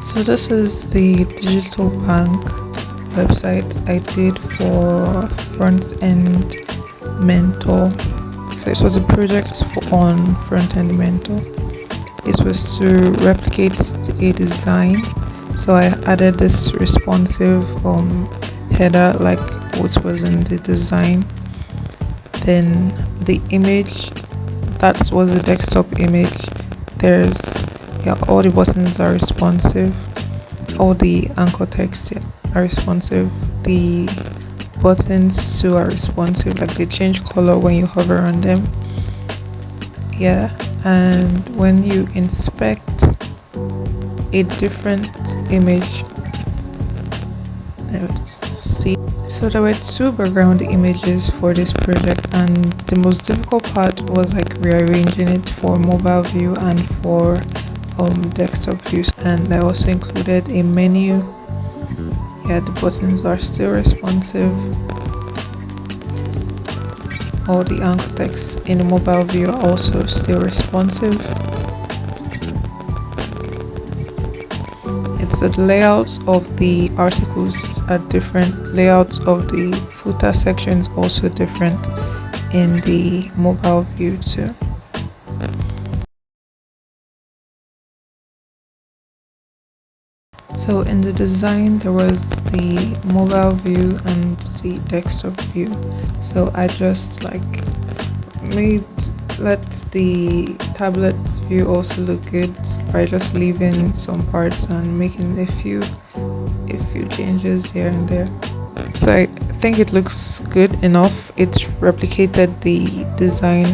So this is the digital bank website I did for Frontend Mentor. So it was a project on Frontend Mentor. It was to replicate a design. So I added this responsive header like what was in the design. Then the image, that was the desktop image. There's all the buttons are responsive, all the anchor text are responsive, the buttons too are responsive, like they change color when you hover on them. And when you inspect a different image, let's see. So there were two background images for this project, and the most difficult part was like rearranging it for mobile view and for desktop views. And I also included a menu. The buttons are still responsive. All the anchor text in the mobile view are also still responsive. So the layouts of the articles are different. Layouts of the footer section is also different in the mobile view too. So in the design there was the mobile view and the desktop view. So I just let the tablet view also look good by just leaving some parts and making a few changes here and there. So I think it looks good enough. It replicated the design